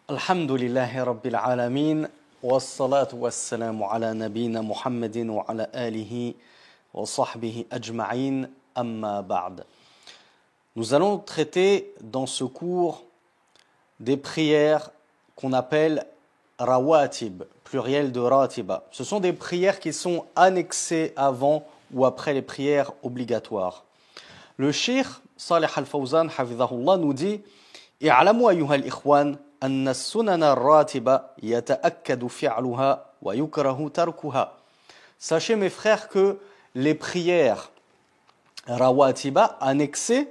Alhamdulillahi Rabbil Alamin, wassalatu wassalamu ala nabina Muhammadin wa ala alihi wa sahbihi ajma'in, amma ba'd. Nous allons traiter dans ce cours des prières qu'on appelle rawatib, pluriel de ratiba. Ce sont des prières qui sont annexées avant ou après les prières obligatoires. Le cheikh Salih al-Fawzan, hafidhahullah, nous dit « I'alamu ayyuha al-ikhwan » أن السنن الراتبة يتأكد فعلها ويكره تركها. Sachez mes frères que les prières rawatiba annexées,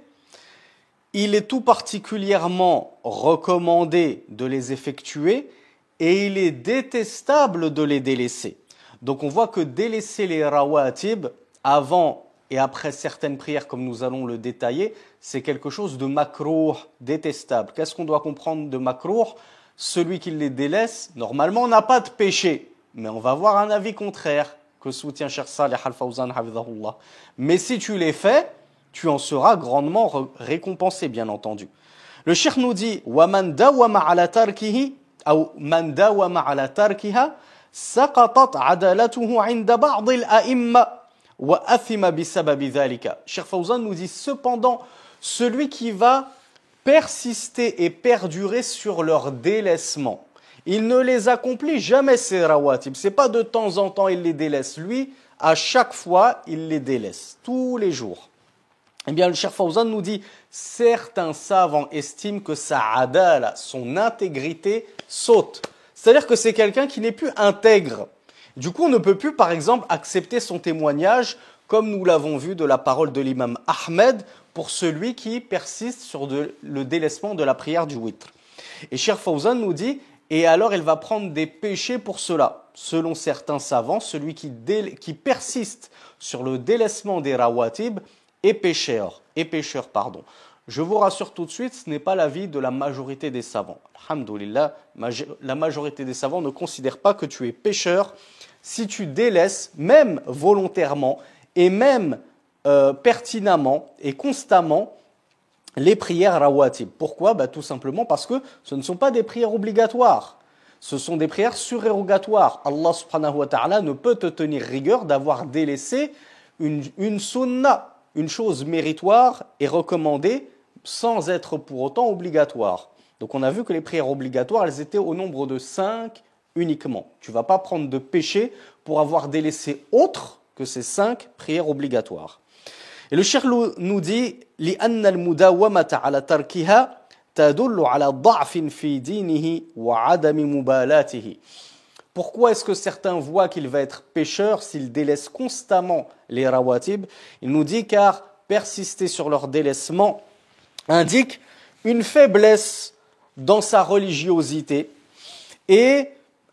il est tout particulièrement recommandé de les effectuer et il est détestable de les délaisser. Donc on voit que délaisser les rawatib avant et après certaines prières, comme nous allons le détailler, c'est quelque chose de makrouh, détestable. Qu'est-ce qu'on doit comprendre de makrouh? Celui qui les délaisse, normalement, n'a pas de péché. Mais on va voir un avis contraire que soutient Cheikh Salih al-Fawzan, hafidhahullah. Mais si tu les fais, tu en seras grandement récompensé, bien entendu. Le cheikh nous dit وَمَنْ دَوَمَ عَلَى تَرْكِهِ أو مَنْ دَوَمَ عَلَى تَرْكِهَا سَقَطَتْ عَدَالَتُهُ عِنْدَ بَعْضِ الْأَئِمَّةِ وَأَثِمَ بِسَبَبِ ذَلِكَ. Cheikh Fawzan nous dit cependant, celui qui va persister et perdurer sur leur délaissement, il ne les accomplit jamais ces rawatib. C'est pas de temps en temps il les délaisse. Lui, à chaque fois, il les délaisse, tous les jours. Eh bien, le Cheikh Fawzan nous dit, certains savants estiment que sa adala, son intégrité, saute. C'est-à-dire que c'est quelqu'un qui n'est plus intègre. Du coup, on ne peut plus, par exemple, accepter son témoignage, comme nous l'avons vu de la parole de l'imam Ahmed, pour celui qui persiste sur le délaissement de la prière du witr. Et Cheikh Fawzan nous dit, et alors il va prendre des péchés pour cela. Selon certains savants, celui qui persiste sur le délaissement des rawatib est pécheur. Je vous rassure tout de suite, ce n'est pas l'avis de la majorité des savants. Alhamdulillah, la majorité des savants ne considèrent pas que tu es pécheur si tu délaisses, même volontairement et même pertinemment et constamment, les prières rawatib. Pourquoi? Tout simplement parce que ce ne sont pas des prières obligatoires. Ce sont des prières surérogatoires. Allah subhanahu wa ta'ala ne peut te tenir rigueur d'avoir délaissé une sunna, une chose méritoire et recommandée sans être pour autant obligatoire. Donc on a vu que les prières obligatoires, elles étaient au nombre de 5 uniquement. Tu ne vas pas prendre de péché pour avoir délaissé autre que ces 5 prières obligatoires. Et le cheikh nous dit لأن المداومة على تركها تدل على ضعف في دينه وعدم مبالاته. Pourquoi est-ce que certains voient qu'il va être pécheur s'il délaisse constamment les rawatib? Il nous dit car persister sur leur délaissement indique une faiblesse dans sa religiosité et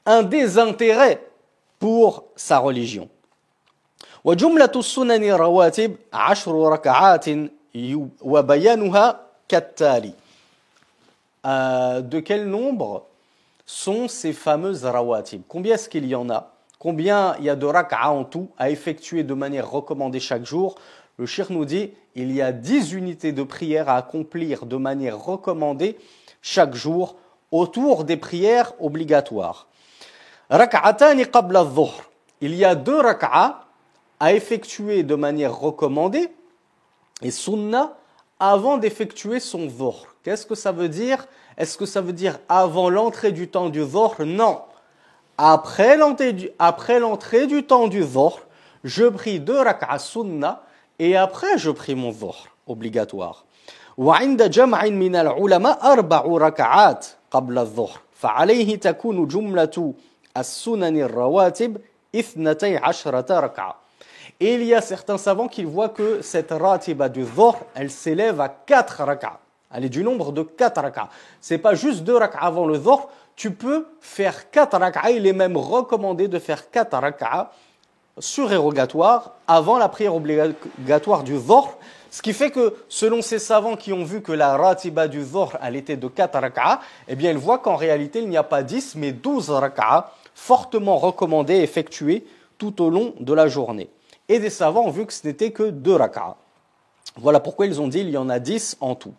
un désintérêt pour sa religion. وجملة السنن الرواتب 10 ركعات وبيانها كالتالي. De quel nombre sont ces fameuses rawatib? Combien est-ce qu'il y en a? Combien il y a de rak'a en tout à effectuer de manière recommandée chaque jour? Le cheikh nous dit il y a 10 unités de prière à accomplir de manière recommandée chaque jour autour des prières obligatoires. Rak'atani qabla adh-dhuhr. Il y a 2 rak'a à effectuer de manière recommandée et sunna avant d'effectuer son dhuhr. Qu'est-ce que ça veut dire? Est-ce que ça veut dire avant l'entrée du temps du dhuhr? Non. Après l'entrée du temps du dhuhr, je prie 2 rak'a sunna et après je prie mon dhuhr obligatoire. وعند جمع من العلماء 4 ركعات قبل الظهر فعليه تكون جملة السنن الرواتب 12 ركعة. Et il y a certains savants qui voient que cette ratiba du dhuhr, elle s'élève à 4 rak'a. Elle est du nombre de 4 rak'a. C'est pas juste 2 rak'a avant le dhuhr, tu peux faire 4 rak'a. Il est même recommandé de faire 4 rak'a surérogatoires avant la prière obligatoire du dhuhr. Ce qui fait que, selon ces savants qui ont vu que la ratiba du dhuhr, elle était de 4 rak'a, eh bien, ils voient qu'en réalité, il n'y a pas 10, mais 12 rak'a, fortement recommandés et effectués tout au long de la journée. Et des savants ont vu que ce n'était que 2 rak'a. Voilà pourquoi ils ont dit qu'il y en a 10 en tout.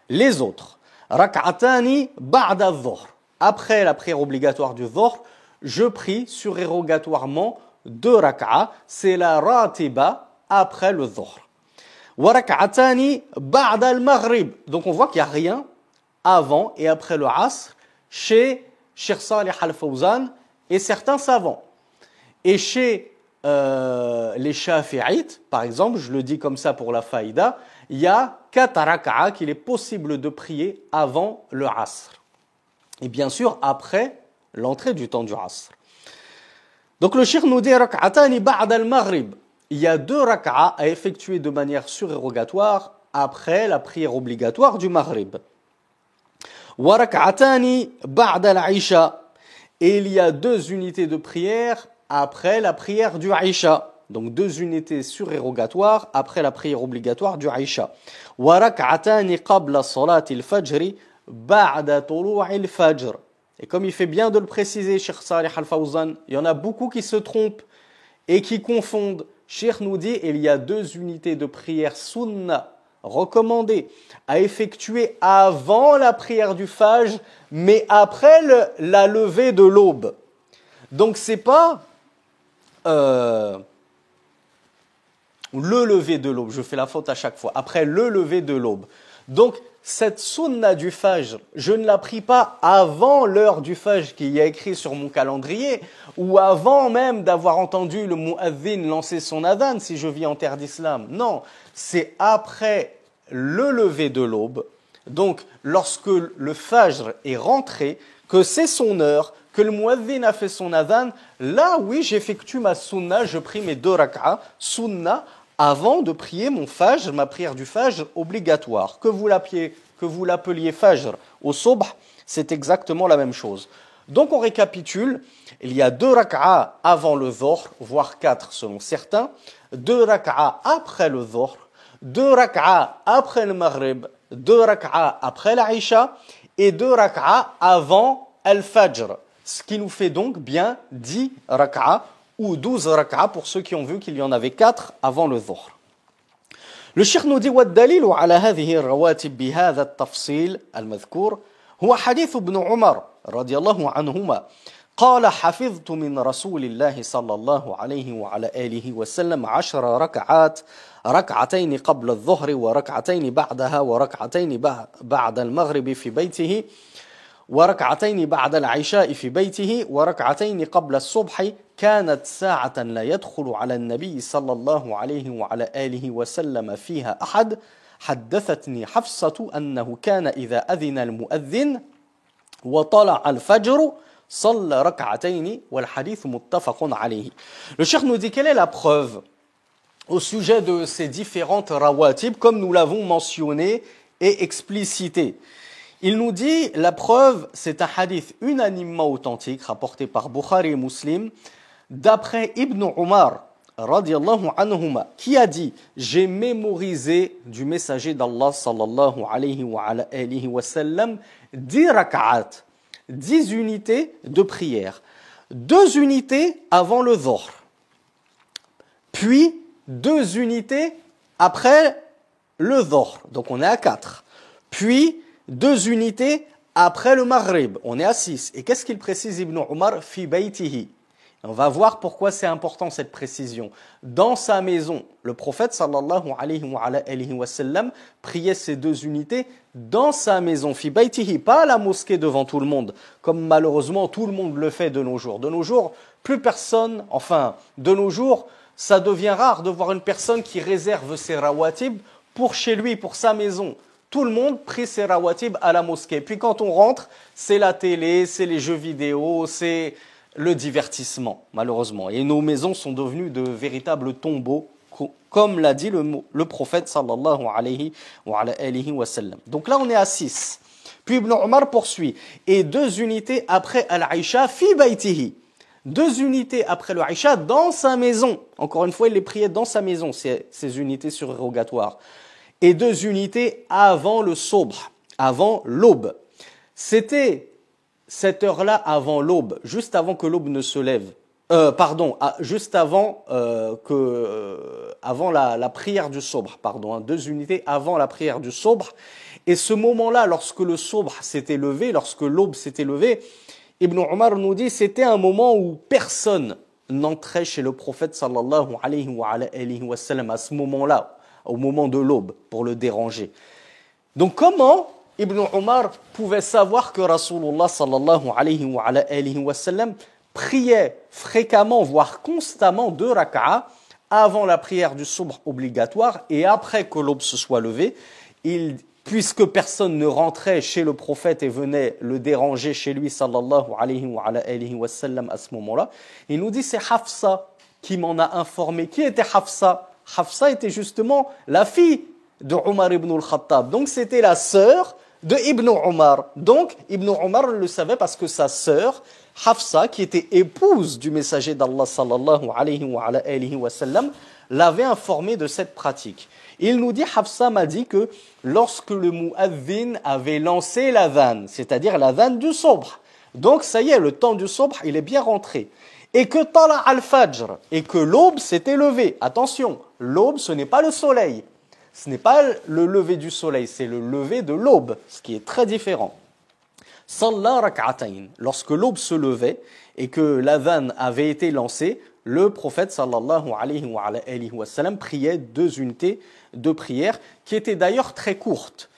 Les autres, rak'atani ba'da adh-dhuhr, après la prière obligatoire du dhuhr, je prie surérogatoirement 2 rak'a, c'est la ratiba après le dhuhr. Wa rak'atani ba'da al-maghrib. Donc on voit qu'il n'y a rien avant et après le asr chez Cheikh Salih al-Fawzan et certains savants. Et chez les Shafi'ites, par exemple, je le dis comme ça pour la faïda, il y a 4 rak'a qu'il est possible de prier avant le asr. Et bien sûr, après l'entrée du temps du asr. Donc le cheikh nous dit rak'atani ba'da al-maghrib. Il y a 2 rak'a à effectuer de manière surérogatoire après la prière obligatoire du maghrib. Wa rak'atani ba'da al-isha. Et il y a 2 unités de prière après la prière du Aïcha. Donc 2 unités surérogatoires après la prière obligatoire du Aïcha. Wa rak'atani qabla salati al-fajr ba'da tulu'i al-fajr. Et comme il fait bien de le préciser, Cheikh Salih al-Fawzan, il y en a beaucoup qui se trompent et qui confondent. Cheikh nous dit il y a 2 unités de prière sunna recommandées à effectuer avant la prière du Fajr, mais après la levée de l'aube. Donc c'est pas le lever de l'aube, je fais la faute à chaque fois, après le lever de l'aube. Donc cette sunna du Fajr, je ne la prie pas avant l'heure du Fajr qui est écrit sur mon calendrier, ou avant même d'avoir entendu le mu'adhin lancer son adhan si je vis en terre d'islam. Non, c'est après le lever de l'aube, donc lorsque le Fajr est rentré, que c'est son heure, que le mu'adhin a fait son adhan, là oui j'effectue ma sunna, je prie mes 2 rak'a, sunna, avant de prier mon Fajr, ma prière du Fajr obligatoire. Que vous l'appeliez Fajr au Subh, c'est exactement la même chose. Donc on récapitule, il y a 2 rak'a avant le dhuhr, voire 4 selon certains, 2 rak'a après le dhuhr, 2 rak'a après le maghrib, 2 rak'a après l'Aïcha et 2 rak'a avant al-Fajr. Ce qui nous fait donc bien 10 rak'a ou 12 rak'a pour ceux qui ont vu qu'il y en avait 4 avant le dhuhr. Le cheikh nous dit والدليل على هذه الرواتب بهذا التفصيل المذكور هو حديث ابن عمر رضي الله عنهما قال حفظت من رسول الله صلى الله عليه وعلى آله وسلم 10 ركعات ركعتين قبل الظهر وركعتين بعدها وركعتين بعد المغرب في بيته وركعتين بعد العشاء في بيته وركعتين قبل الصبح كانت ساعة لا يدخل على النبي صلى الله عليه وعلى آله وسلم فيها أحد حدثتني حفصة أنه كان إذا أذن المؤذن وطلع الفجر صلى ركعتين والحديث متفق عليه. Le cheikh nous dit quelle est la preuve au sujet de ces différentes rawatib comme nous l'avons mentionné et explicité. Il nous dit, la preuve, c'est un hadith unanimement authentique, rapporté par Bukhari et Muslim, d'après Ibn Umar, radiyallahu anhuma, qui a dit, j'ai mémorisé du messager d'Allah, sallallahu alayhi wa sallam, 10 rak'at, 10 unités de prière, 2 unités avant le dhuhr, puis 2 unités après le dhuhr, donc on est à 4, puis 2 unités après le maghrib, on est à 6. Et qu'est-ce qu'il précise Ibn Umar fi baytihi? On va voir pourquoi c'est important cette précision. Dans sa maison, le prophète sallallahu alayhi wa sallam priait ces 2 unités dans sa maison, fi baytihi, pas à la mosquée devant tout le monde, comme malheureusement tout le monde le fait de nos jours. De nos jours, plus personne, enfin, de nos jours, ça devient rare de voir une personne qui réserve ses rawatib pour chez lui, pour sa maison. Tout le monde prie ses rawatib à la mosquée. Puis quand on rentre, c'est la télé, c'est les jeux vidéo, c'est le divertissement, malheureusement. Et nos maisons sont devenues de véritables tombeaux, comme l'a dit le prophète sallallahu alayhi wa sallam. Donc là, on est à 6. Puis Ibn Umar poursuit. Et 2 unités après al-Aïcha fi baytihi. 2 unités après le Aïcha dans sa maison. Encore une fois, il les priait dans sa maison, ces unités surérogatoires. Et 2 unités avant le subh, avant l'aube. C'était cette heure-là avant l'aube, juste avant que l'aube ne se lève. Juste avant avant la prière du subh, 2 unités avant la prière du subh. Et ce moment-là, lorsque le subh s'était levé, lorsque l'aube s'était levée, Ibn Omar nous dit c'était un moment où personne n'entrait chez le prophète sallallahu alayhi wa sallam à ce moment-là, au moment de l'aube, pour le déranger. Donc comment Ibn Omar pouvait savoir que Rasulullah sallallahu alayhi wa sallam priait fréquemment, voire constamment 2 rak'a avant la prière du subh obligatoire et après que l'aube se soit levée, puisque personne ne rentrait chez le prophète et venait le déranger chez lui sallallahu alayhi wa sallam à ce moment-là, il nous dit c'est Hafsa qui m'en a informé. Qui était Hafsa? Hafsa était justement la fille de Omar ibn al-Khattab. Donc c'était la sœur de Ibn Omar. Donc Ibn Omar le savait parce que sa sœur Hafsa, qui était épouse du messager d'Allah sallallahu alayhi wa sallam, l'avait informé de cette pratique. Il nous dit, Hafsa m'a dit que lorsque le mu'adhin avait lancé l'adhan, c'est-à-dire l'adhan du subh, donc ça y est, le temps du subh, il est bien rentré, et que tala al-fajr, et que l'aube s'était levée. Attention, l'aube, ce n'est pas le soleil, ce n'est pas le lever du soleil, c'est le lever de l'aube, ce qui est très différent. Salla rak'atayn, lorsque l'aube se levait et que l'adhan avait été lancé, le prophète sallallahu alayhi wa sallam priait 2 unités de prière qui étaient d'ailleurs très courtes.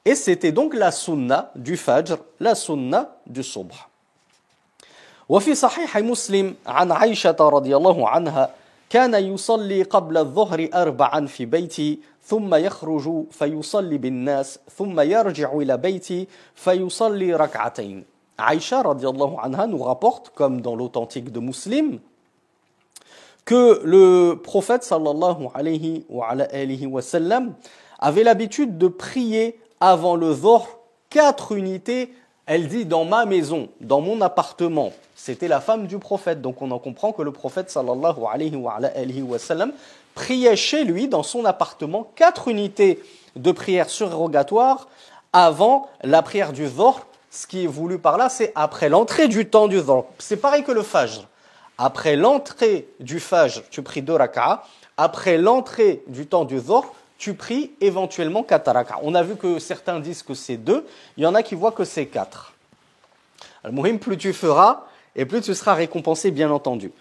Et c'était donc la sunna du fajr, la sunna du subh. وفي صحيح مسلم عن عائشة رضي الله عنها كان يصلي قبل الظهر 4 في بيتي ثم يخرج فيصلي بالناس ثم يرجع إلى بيتي فيصلي ركعتين. Aïcha radiallahu anha nous rapporte, comme dans l'authentique de Muslim, que le prophète sallallahu alayhi wa sallam avait l'habitude de prier avant le dhuhr 4 unités, elle dit dans ma maison, dans mon appartement. C'était la femme du prophète, donc on en comprend que le prophète sallallahu alayhi wa sallam priait chez lui, dans son appartement, 4 unités de prière surrogatoire avant la prière du dhuhr. Ce qui est voulu par là, c'est après l'entrée du temps du dhuhr. C'est pareil que le fajr. Après l'entrée du fajr, tu pries 2 rak'a. Après l'entrée du temps du dhuhr, tu pries éventuellement 4 rak'a. On a vu que certains disent que c'est 2, il y en a qui voient que c'est 4. Al-Muhim, plus tu feras, et plus tu seras récompensé, bien entendu.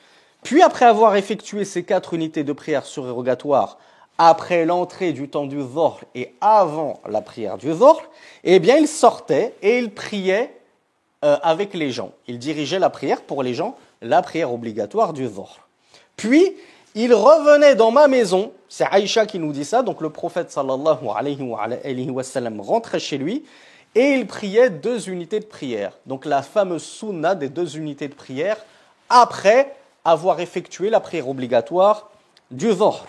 Puis après avoir effectué ces 4 unités de prière surrogatoire, après l'entrée du temps du dhuhr et avant la prière du dhuhr, eh bien il sortait et il priait avec les gens. Il dirigeait la prière pour les gens, la prière obligatoire du dhuhr. Puis il revenait dans ma maison, c'est Aïcha qui nous dit ça, donc le prophète sallallahu alayhi wa sallam rentrait chez lui et il priait 2 unités de prière. Donc la fameuse sunna des 2 unités de prière après avoir effectué la prière obligatoire du dhuhr.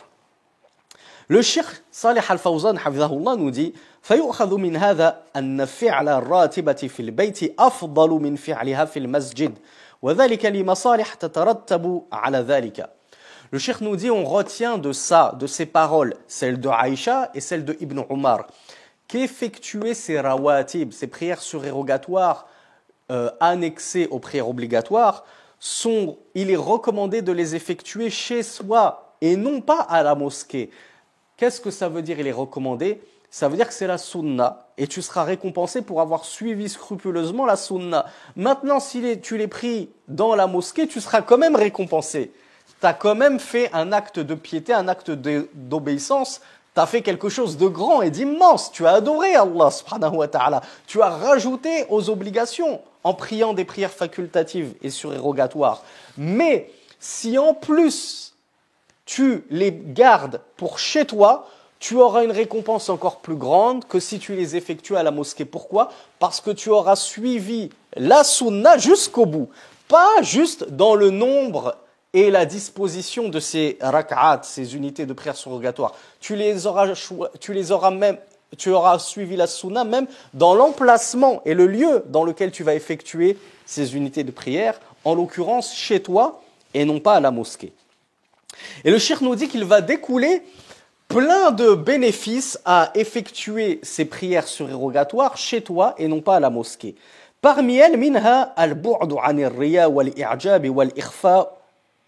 Le cheikh Salih al-Fawzan hafidhahullah nous dit فيؤخذ من هذا أن فعل الراتبة في البيت أفضل من فعلها في المسجد وذلك لمصالح تترتب على ذلك. Le cheikh nous dit on retient de ça, de ces paroles, celle de Aïcha et celle de Ibn Omar, qu'effectuer ces rawatib, ces prières surérogatoires annexées aux prières obligatoires, il est recommandé de les effectuer chez soi et non pas à la mosquée. Qu'est-ce que ça veut dire, il est recommandé? Ça veut dire que c'est la sunna et tu seras récompensé pour avoir suivi scrupuleusement la sunna. Maintenant, si tu les pries dans la mosquée, tu seras quand même récompensé. Tu as quand même fait un acte de piété, un acte d'obéissance. Tu as fait quelque chose de grand et d'immense. Tu as adoré Allah subhanahu wa ta'ala. Tu as rajouté aux obligations en priant des prières facultatives et surérogatoires. Mais si en plus tu les gardes pour chez toi, tu auras une récompense encore plus grande que si tu les effectues à la mosquée. Pourquoi? Parce que tu auras suivi la sunna jusqu'au bout. Pas juste dans le nombre et la disposition de ces rak'at, ces unités de prière surrogatoire. Tu auras suivi la sunna même dans l'emplacement et le lieu dans lequel tu vas effectuer ces unités de prière, en l'occurrence chez toi et non pas à la mosquée. Et le cheikh nous dit qu'il va découler plein de bénéfices à effectuer ces prières surérogatoires chez toi et non pas à la mosquée. Parmi elles, minha al-bu'du 'an ar-riya wal-i'jab wal-ikhfa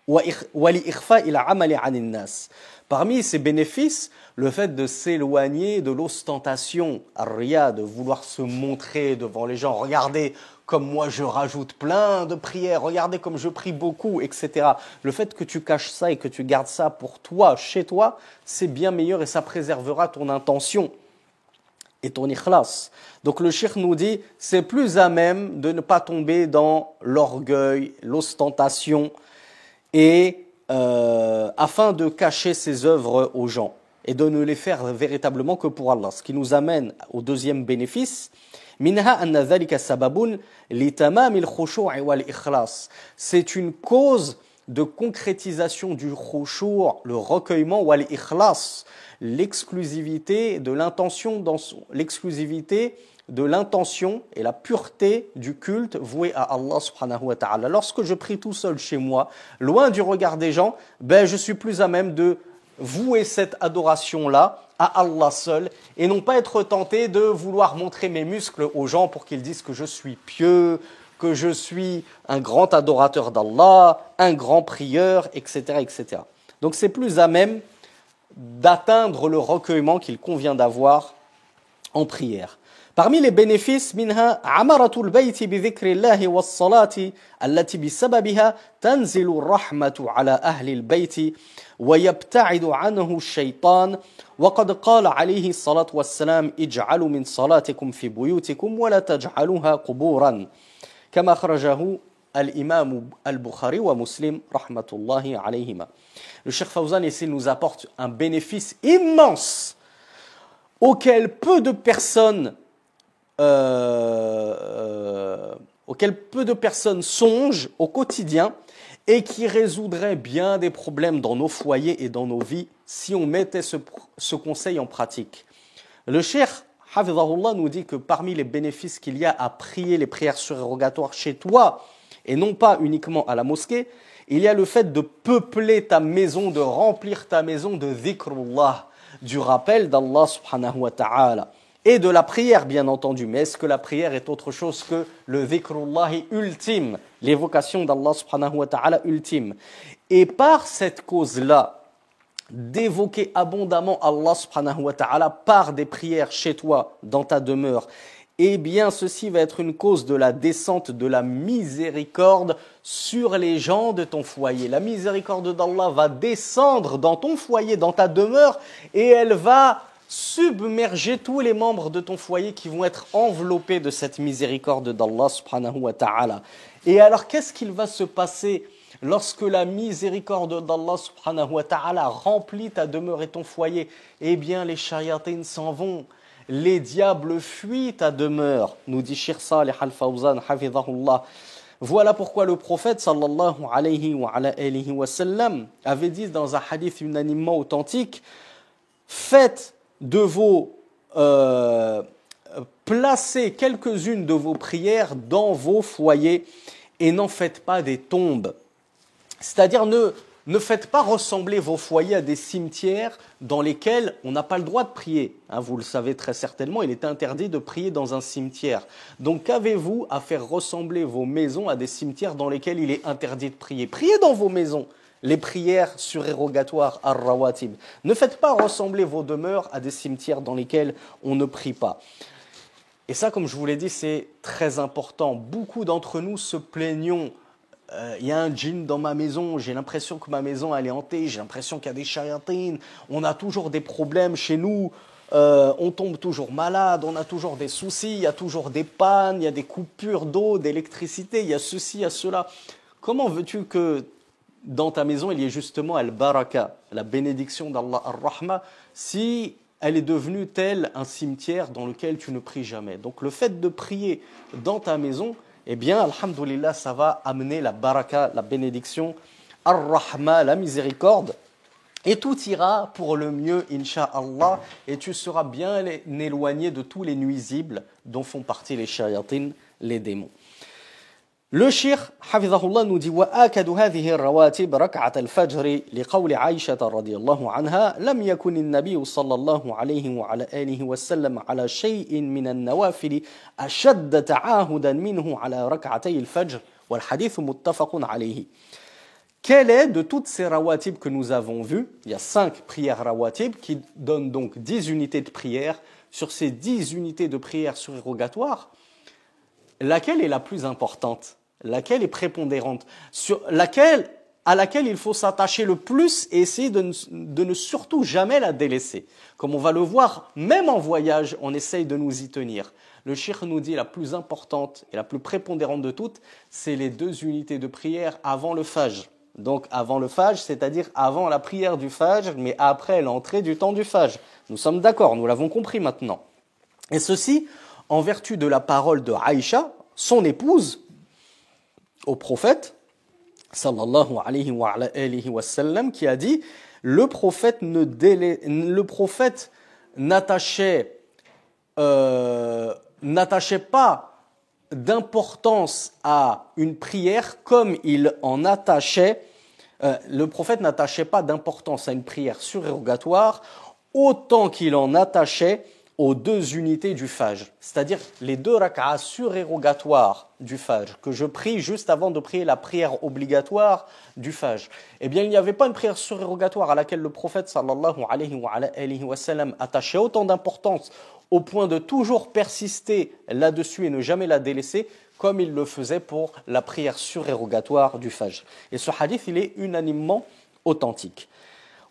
wa li-ikhfa ila 'amali 'an an-nas. Parmi ces bénéfices, le fait de s'éloigner de l'ostentation, ar-riya, de vouloir se montrer devant les gens, regardez comme moi je rajoute plein de prières, regardez comme je prie beaucoup, etc. Le fait que tu caches ça et que tu gardes ça pour toi, chez toi, c'est bien meilleur et ça préservera ton intention et ton ikhlas. Donc le cheikh nous dit, c'est plus à même de ne pas tomber dans l'orgueil, l'ostentation, et afin de cacher ses œuvres aux gens et de ne les faire véritablement que pour Allah. Ce qui nous amène au deuxième bénéfice. C'est une cause de concrétisation du khushu', le recueillement, wal ikhlas, l'exclusivité de l'intention et la pureté du culte voué à Allah subhanahu wa ta'ala. Lorsque je prie tout seul chez moi, loin du regard des gens, je suis plus à même de vouer cette adoration-là à Allah seul et non pas être tenté de vouloir montrer mes muscles aux gens pour qu'ils disent que je suis pieux, que je suis un grand adorateur d'Allah, un grand prieur, etc., etc. Donc c'est plus à même d'atteindre le recueillement qu'il convient d'avoir en prière. Parmi les bénéfices, منها عمرة البيت بذكر الله والصلاة التي بسببها تنزل الرحمة على أهل البيت ويبتعد عنه الشيطان وقد قال عليه الصلاة والسلام اجعلوا من صلاتكم في بيوتكم ولا تجعلوها قبورا كما خرجه الإمام البخاري ومسلم رحمة الله عليهما. Le Cheikh Fawzan ici nous apporte un bénéfice immense auquel peu de personnes songent au quotidien et qui résoudrait bien des problèmes dans nos foyers et dans nos vies si on mettait ce conseil en pratique. Le cheikh Hafizahullah nous dit que parmi les bénéfices qu'il y a à prier les prières surérogatoires chez toi et non pas uniquement à la mosquée, il y a le fait de peupler ta maison, de remplir ta maison de dhikrullah, du rappel d'Allah subhanahu wa ta'ala. Et de la prière, bien entendu. Mais est-ce que la prière est autre chose que le dhikrullah ultime, l'évocation d'Allah subhanahu wa ta'ala ultime? Et par cette cause-là, d'évoquer abondamment Allah subhanahu wa ta'ala par des prières chez toi, dans ta demeure, eh bien ceci va être une cause de la descente de la miséricorde sur les gens de ton foyer. La miséricorde d'Allah va descendre dans ton foyer, dans ta demeure, et elle va submerger tous les membres de ton foyer qui vont être enveloppés de cette miséricorde d'Allah subhanahu wa ta'ala. Et alors qu'est-ce qu'il va se passer lorsque la miséricorde d'Allah subhanahu wa ta'ala remplit ta demeure et ton foyer? Eh bien les shayatines s'en vont, les diables fuient ta demeure, nous dit Cheikh Salih al-Fawzan hafidhahullah. Voilà pourquoi le prophète sallallahu alayhi wa sallam avait dit dans un hadith unanimement authentique: faites de vos placez quelques-unes de vos prières dans vos foyers et n'en faites pas des tombes. C'est-à-dire ne faites pas ressembler vos foyers à des cimetières dans lesquels on n'a pas le droit de prier. Vous le savez très certainement, il est interdit de prier dans un cimetière. Donc qu'avez-vous à faire ressembler vos maisons à des cimetières dans lesquels il est interdit de prier? Priez dans vos maisons les prières surérogatoires ar-rawatib. Ne faites pas ressembler vos demeures à des cimetières dans lesquels on ne prie pas. Et ça, comme je vous l'ai dit, c'est très important. Beaucoup d'entre nous se plaignons. Il y a un djinn dans ma maison, j'ai l'impression que ma maison elle est hantée, j'ai l'impression qu'il y a des shayatines, on a toujours des problèmes chez nous, on tombe toujours malade, on a toujours des soucis, il y a toujours des pannes, il y a des coupures d'eau, d'électricité, il y a ceci, il y a cela. Comment veux-tu que dans ta maison il y ait justement al-baraka, la bénédiction d'Allah ar-Rahma, si elle est devenue telle un cimetière dans lequel tu ne pries jamais? Donc le fait de prier dans ta maison, eh bien, alhamdoulilah, ça va amener la baraka, la bénédiction, ar-Rahma, la miséricorde, et tout ira pour le mieux, insha'Allah, et tu seras bien éloigné de tous les nuisibles dont font partie les shayatines, les démons. Le cheikh, hafizahullah, nous dit وآكد هذه الرواتب ركعة الفجر لقول عائشة رضي الله عنها لم يكن النبي صلى الله عليه وعلى آله وسلم على شيء من النوافل أشد تعاهدا منه على ركعتي الفجر والحديث متفق عليه. quelle est de toutes ces rawatib que nous avons vues, il y a 5 prières rawatib qui donnent donc 10 unités de prière. Sur ces 10 unités de prière surérogatoires, laquelle est la plus importante? Laquelle est prépondérante? À laquelle il faut s'attacher le plus et essayer de ne surtout jamais la délaisser. Comme on va le voir, même en voyage, on essaye de nous y tenir. Le cheikh nous dit la plus importante et la plus prépondérante de toutes, c'est les 2 unités de prière avant le fajr. Donc avant le fajr, c'est-à-dire avant la prière du fajr, mais après l'entrée du temps du fajr. Nous sommes d'accord, nous l'avons compris maintenant. Et ceci en vertu de la parole de Aïcha, son épouse, au prophète, sallallahu alayhi wa sallam, qui a dit « Le prophète n'attachait pas d'importance à une prière comme il en attachait, le prophète n'attachait pas d'importance à une prière surérogatoire autant qu'il en attachait aux 2 unités du fajr, c'est-à-dire les 2 rak'ahs surérogatoires du fajr, que je prie juste avant de prier la prière obligatoire du fajr. Eh bien, il n'y avait pas une prière surérogatoire à laquelle le prophète sallallahu alayhi wa sallam attachait autant d'importance au point de toujours persister là-dessus et ne jamais la délaisser, comme il le faisait pour la prière surérogatoire du fajr. Et ce hadith, il est unanimement authentique.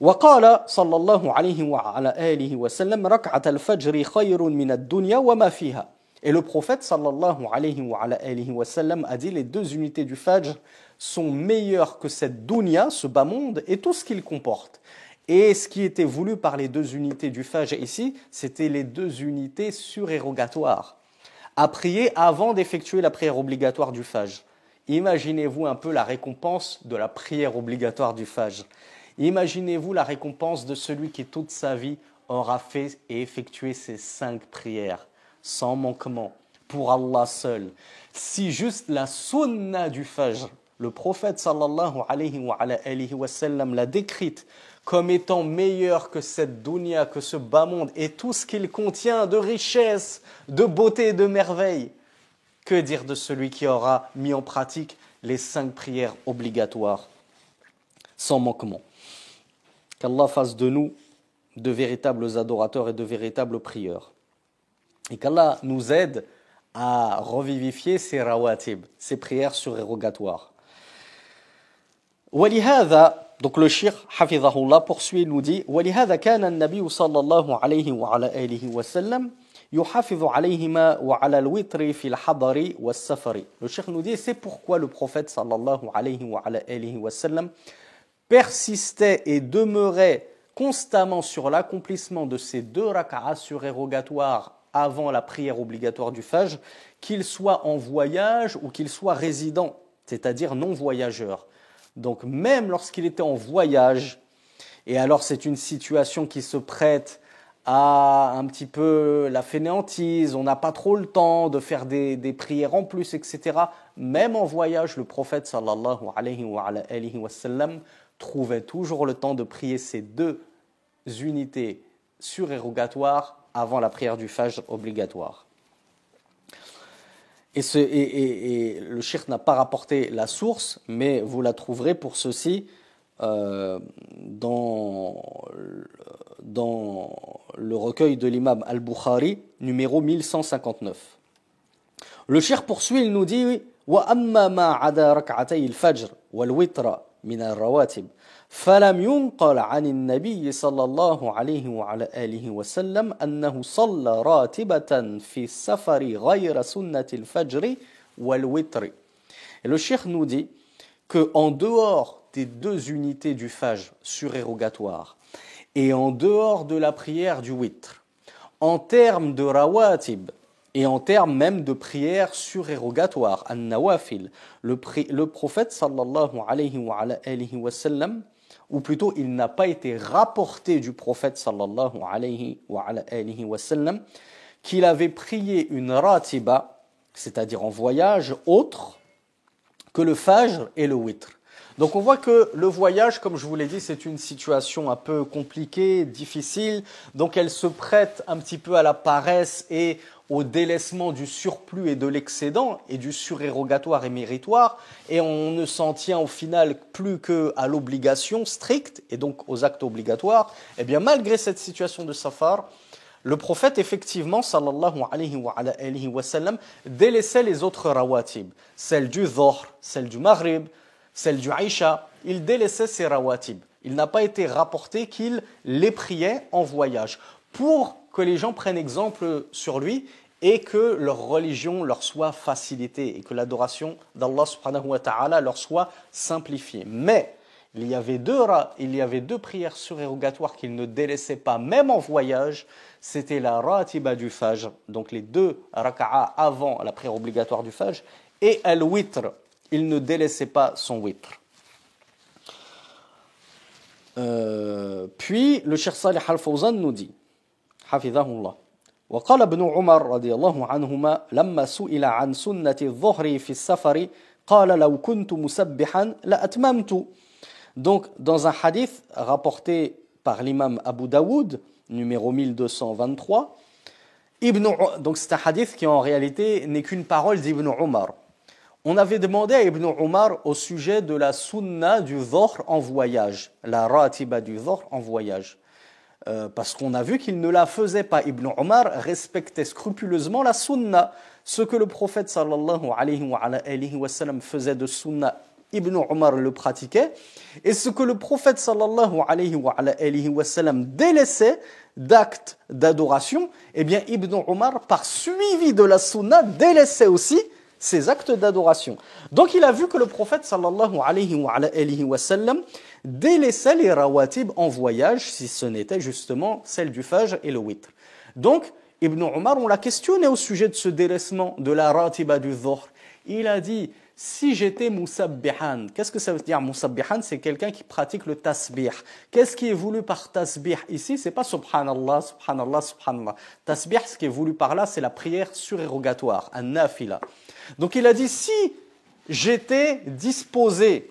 وقال صلى الله عليه وعلى آله وسلم ركعة الفجر خير من الدنيا وما فيها. Et le prophète sallallahu alayhi wa sallam a dit les 2 unités du fajr sont meilleures que cette dunya, ce bas monde, et tout ce qu'il comporte. Et ce qui était voulu par les 2 unités du fajr ici, c'était les 2 unités surérogatoires, à prier avant d'effectuer la prière obligatoire du fajr. Imaginez-vous un peu la récompense de la prière obligatoire du fajr. Imaginez-vous la récompense de celui qui toute sa vie aura fait et effectué ces 5 prières, sans manquement, pour Allah seul. Si juste la sunna du fajr, le prophète sallallahu alayhi wa sallam l'a décrite comme étant meilleure que cette dunya, que ce bas monde, et tout ce qu'il contient de richesse, de beauté et de merveille, que dire de celui qui aura mis en pratique les 5 prières obligatoires, sans manquement? Qu'Allah fasse de nous de véritables adorateurs et de véritables prieurs. Et qu'Allah nous aide à revivifier ces rawatib, ces prières surérogatoires. ولهذا, donc le cheikh hafidhahullah poursuit et nous dit ولهذا كان النبي صلى الله عليه وعلى آله وسلم يحافظ عليهما وعلى الوتر في الحضر والسفر. Le cheikh nous dit c'est pourquoi le prophète sallallahu alayhi wa alayhi wa sallam persistait et demeurait constamment sur l'accomplissement de ces 2 rak'ahs surérogatoires avant la prière obligatoire du fajr, qu'il soit en voyage ou qu'il soit résident, c'est-à-dire non voyageur. Donc même lorsqu'il était en voyage, et alors c'est une situation qui se prête à un petit peu la fainéantise, on n'a pas trop le temps de faire des prières en plus, etc. Même en voyage, le prophète sallallahu alayhi wa sallam trouvait toujours le temps de prier ces 2 unités surérogatoires avant la prière du fajr obligatoire. Et le cheikh n'a pas rapporté la source, mais vous la trouverez pour ceci dans le recueil de l'imam Al-Bukhari, numéro 1159. Le cheikh poursuit, il nous dit وَأَمَّا مَا عَدَى رَكْعَتَيِ الْفَجْرِ وَالْوِتْرَ من الرواتب فلم ينقل عن النبي صلى الله عليه وعلى آله وسلم أنه صلى راتبة في السفر غير سنة الفجر والوتر. Et le cheikh nous dit que en dehors des 2 unités du fajr surérogatoires et en dehors de la prière du witr, en termes de rawatib et en termes même de prière surérogatoire, an-nawafil, le prophète sallallahu alayhi wa sallam, ou plutôt il n'a pas été rapporté du prophète sallallahu alayhi wa sallam qu'il avait prié une ratiba, c'est-à-dire en voyage autre que le fajr et le witr. Donc on voit que le voyage, comme je vous l'ai dit, c'est une situation un peu compliquée, difficile, donc elle se prête un petit peu à la paresse et au délaissement du surplus et de l'excédent et du surérogatoire et méritoire, et on ne s'en tient au final plus qu'à l'obligation stricte et donc aux actes obligatoires. Eh bien malgré cette situation de safar, le prophète, effectivement, sallallahu alayhi wa sallam, délaissait les autres rawatib, celle du dhuhr, celle du maghrib, celle du aïcha. Il délaissait ces rawatib. Il n'a pas été rapporté qu'il les priait en voyage, pour que les gens prennent exemple sur lui et que leur religion leur soit facilitée et que l'adoration d'Allah subhanahu wa ta'ala leur soit simplifiée. Mais il y avait deux prières surérogatoires qu'il ne délaissait pas, même en voyage. C'était la ratiba du fajr, donc les 2 raka'a avant la prière obligatoire du fajr, et al-witr. Il ne délaissait pas son witr. Puis le Cheikh Salih Al-Fawzan nous dit, hafidhahullah, وقال ابن عمر رضي الله عنهما لما سئل عن سنة الظهر في السفر قال لو كنت مسبحا لأتممت. Donc dans un hadith rapporté par l'imam Abu Daoud, numéro 1223, donc c'est un hadith qui en réalité n'est qu'une parole d'Ibn Umar. On avait demandé à Ibn Umar au sujet de la sunna du dhuhr en voyage, la ratiba du dhuhr en voyage. Parce qu'on a vu qu'il ne la faisait pas. Ibn Umar respectait scrupuleusement la sunna. Ce que le prophète sallallahu alayhi wa sallam faisait de sunna, Ibn Umar le pratiquait. Et ce que le prophète sallallahu alayhi wa sallam délaissait d'actes d'adoration, eh bien Ibn Umar, par suivi de la sunna, délaissait aussi ces actes d'adoration. Donc il a vu que le prophète sallallahu alayhi wa sallam délaissait les rawatib en voyage, si ce n'était justement celle du fajr et le witr. Donc Ibn Umar, on l'a questionné au sujet de ce délaissement de la ratiba du dhuhr. Il a dit, si j'étais musabbihan, qu'est-ce que ça veut dire musabbihan? C'est quelqu'un qui pratique le tasbih. Qu'est-ce qui est voulu par tasbih ici? C'est pas subhanallah, subhanallah, subhanallah. Tasbih, ce qui est voulu par là, c'est la prière surérogatoire, un nafila. Donc il a dit, si j'étais disposé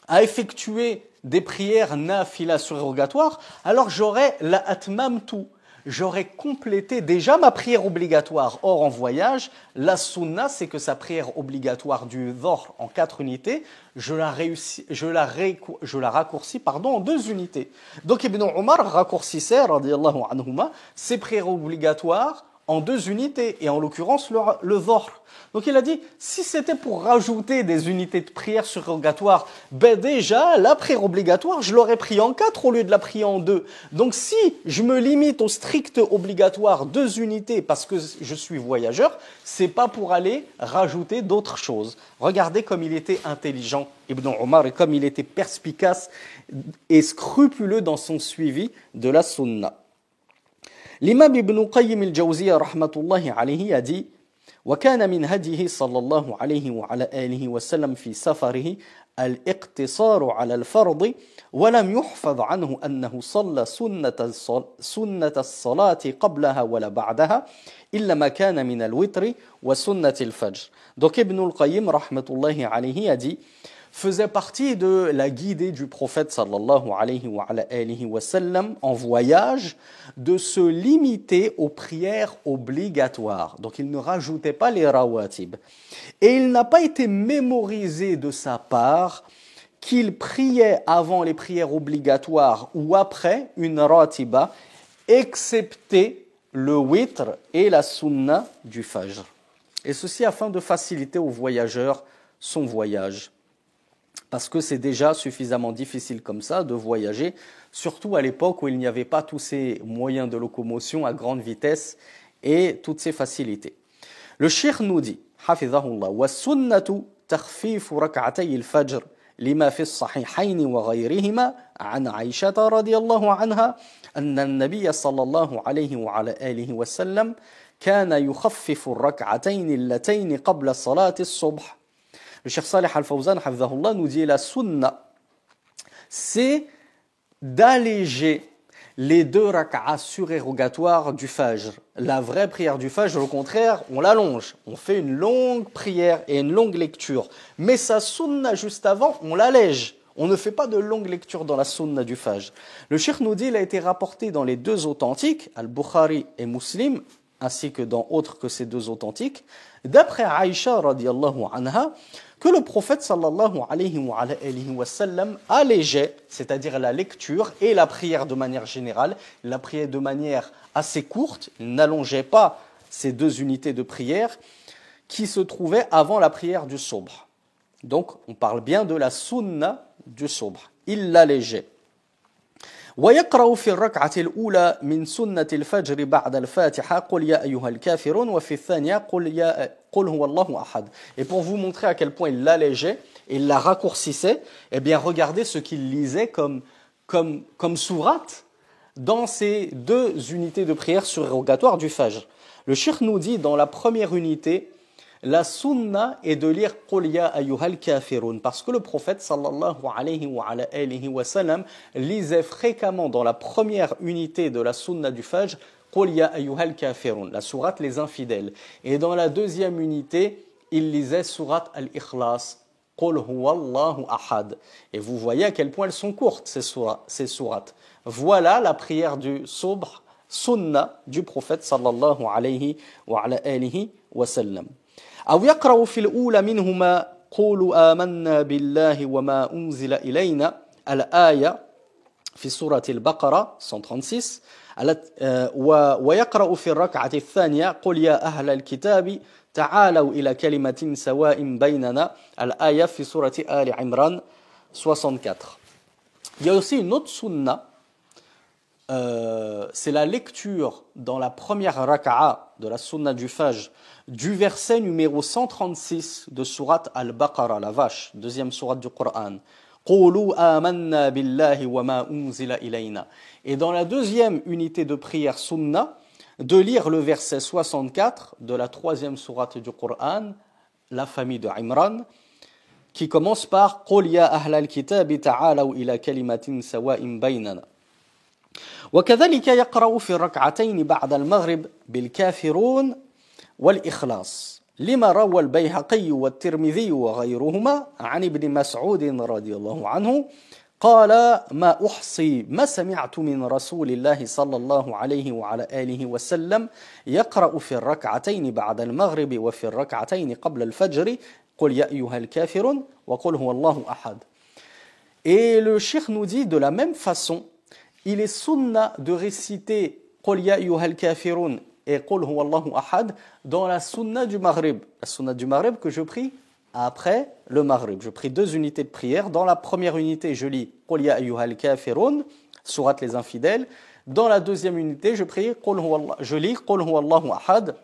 à effectuer des prières nafila surérogatoires, alors j'aurais la atmamtu, j'aurais complété déjà ma prière obligatoire. Or, en voyage, la sunna, c'est que sa prière obligatoire du dhuhr en 4 unités, je la raccourcis en 2 unités. Donc Ibn Umar raccourcissait, radiyallahu anhuma, ses prières obligatoires en 2 unités, et en l'occurrence le dhuhr. Donc il a dit, si c'était pour rajouter des unités de prière surrogatoire, ben déjà, la prière obligatoire, je l'aurais pris en 4 au lieu de la prier en 2. Donc si je me limite au strict obligatoire 2 unités parce que je suis voyageur, c'est pas pour aller rajouter d'autres choses. Regardez comme il était intelligent, Ibn Umar, et comme il était perspicace et scrupuleux dans son suivi de la sunna. L'imam Ibn Qayyim al-Jawziyya rahmatullahi alayhi a dit, وكان من هديه صلى الله عليه وعلى آله وسلم في سفره الاقتصار على الفرض ولم يحفظ عنه أنه صلى سنة الصلاة قبلها ولا بعدها إلا ما كان من الوتر وسنة الفجر. Donc Ibn al-Qayyim rahmatullahi alayhi a dit, faisait partie de la guidée du prophète sallallahu alayhi wa sallam en voyage de se limiter aux prières obligatoires. Donc il ne rajoutait pas les rawatib. Et il n'a pas été mémorisé de sa part qu'il priait avant les prières obligatoires ou après une ratiba, excepté le witr et la sunna du fajr. Et ceci afin de faciliter aux voyageurs son voyage. Parce que c'est déjà suffisamment difficile comme ça de voyager, surtout à l'époque où il n'y avait pas tous ces moyens de locomotion à grande vitesse et toutes ces facilités. Le cheikh nous dit, hafidhahullah, وَالسُّنَّةُ تَخْفِيفُ رَكْعَتَيِ الْفَجْرِ لما في الصحيحين وغيرهما عن عائشة رضي الله عنها أن النبي صلى الله عليه وعلى آله وسلم كان يخفف الركعتين اللتين قبل صلاة الصبح. Le Cheikh Salih Al-Fawzan nous dit la sunna, c'est d'alléger les 2 rak'as surérogatoires du Fajr. La vraie prière du Fajr, au contraire, on l'allonge. On fait une longue prière et une longue lecture. Mais sa sunna juste avant, on l'allège. On ne fait pas de longue lecture dans la sunna du Fajr. Le Cheikh nous dit, il a été rapporté dans les 2 authentiques, Al-Bukhari et Muslim, ainsi que dans autres que ces 2 authentiques, d'après Aïcha radiyallahu anha, que le prophète sallallahu alayhi wa sallam allégeait, c'est-à-dire la lecture et la prière de manière générale, la prière de manière assez courte, il n'allongeait pas ces 2 unités de prière qui se trouvaient avant la prière du subh. Donc on parle bien de la sunna du subh. Il l'allégeait. ويقرأ في الركعة الأولى من سنة الفجر بعد الفاتحة قل يا أيها الكافرون وفي الثانية قل هو الله أحد. Et pour vous montrer à quel point il l'allégeait et il la raccourcissait, eh bien regardez ce qu'il lisait comme sourate dans ces 2 unités de prière surérogatoires du Fajr. Le Cheikh nous dit dans la première unité, la sunna est de lire Qul ya ayyuhal kafirun, parce que le prophète sallallahu alayhi wa sallam lisait fréquemment dans la première unité de la sunna du Fajr Qul ya ayyuhal kafirun, la sourate les infidèles. Et dans la deuxième unité, il lisait sourate al-Ikhlas, Qul huwallahu ahad. Et vous voyez à quel point elles sont courtes ces sourates. Voilà la prière du subh, sunna du prophète sallallahu alayhi wa sallam. أو يقرأ في الأولى منهما قولوا آمنا بالله وما أنزل إلينا الآية في سورة البقرة 136 ويقرأ في الركعة الثانية قل يا أهل الكتاب تعالوا إلى كلمة سواء بيننا الآية في سورة آل عمران 64. Il y a aussi une autre sunna, c'est la lecture dans la première raka'a de la sunna du Fajr du verset numéro 136 de sourate Al-Baqarah, la vache, deuxième sourate du Coran. Qulu amanna billahi wa ma unzila ilayna. Et dans la deuxième unité de prière sunna, de lire le verset 64 de la troisième sourate du Coran, la famille de Imran, qui commence par Qul ya ahlal kitabi ta'alaw ila kalimatin sawa'in baynana. وكذلك يقرأ في الركعتين بعد المغرب بالكافرون والإخلاص لما روى البيهقي والترمذي وغيرهما عن ابن مسعود رضي الله عنه قال ما أحصي ما سمعت من رسول الله صلى الله عليه وعلى آله وسلم يقرأ في الركعتين بعد المغرب وفي الركعتين قبل الفجر قل يا أيها الكافرون وقل هو الله أحد. Et le cheikh nous dit de la même façon, il est sunna de réciter Qul ya ayyuhal kafirun et Qul huwallahu ahad dans la sunna du Maghrib. La sunna du Maghrib que je prie après le Maghrib. Je prie 2 unités de prière. Dans la première unité, je lis Qul ya ayyuhal kafirun, sourate les infidèles. Dans la deuxième unité, je lis Qul huwallahu ahad,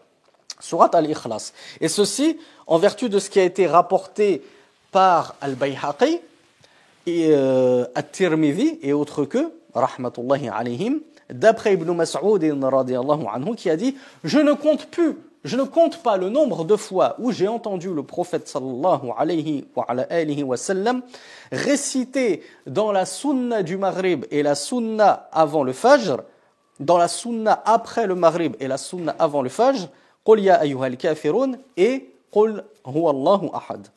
sourate al-Ikhlas. Et ceci, en vertu de ce qui a été rapporté par Al-Bayhaqi et At-Tirmidhi et autres que, rahmatullahi alayhim, d'après Ibn Mas'ud radiyallahu anhu, qui a dit je ne compte pas le nombre de fois où j'ai entendu le prophète sallallahu alayhi wa sallam réciter dans la sunna du Maghrib et la sunna avant le Fajr, dans la sunna après le Maghrib et la sunna avant le Fajr, Qul ya ayyuhal kafirun et Qul huwallahu ahad.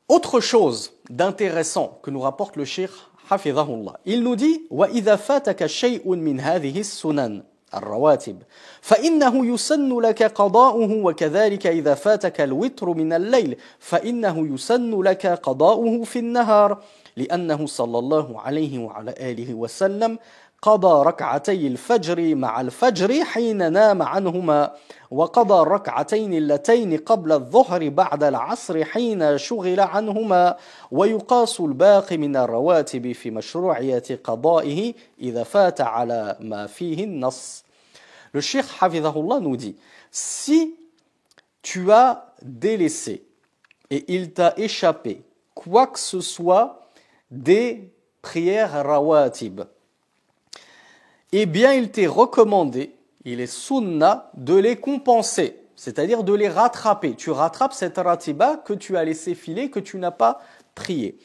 Autre chose d'intéressant que nous rapporte le cheikh حفظه الله. Il nous dit وَإِذَا فَاتَكَ شَيْءٌ مِنْ هَذِهِ السُّنَنِ الرواتب فإنه يسن لك قضاؤه وكذلك إذا فاتك الوتر من الليل فإنه يسن لك قضاؤه في النهار لأنه صلى الله عليه وعلى آله وسلم قضى ركعتي الفجر مع الفجر حين نام عنهما وقضى الركعتين اللتين قبل الظهر بعد العصر حين شغل عنهما ويقاس الباقي من الرواتب في مشروعية قضائه إذا فات على ما فيه النص. Le cheikh Hafidhahullah nous dit, si tu as délaissé et il t'a échappé quoi que ce soit des prières rawatib, eh bien il t'est recommandé, il est sunna, de les compenser, c'est-à-dire de les rattraper. Tu rattrapes cette ratiba que tu as laissé filer, que tu n'as pas prié.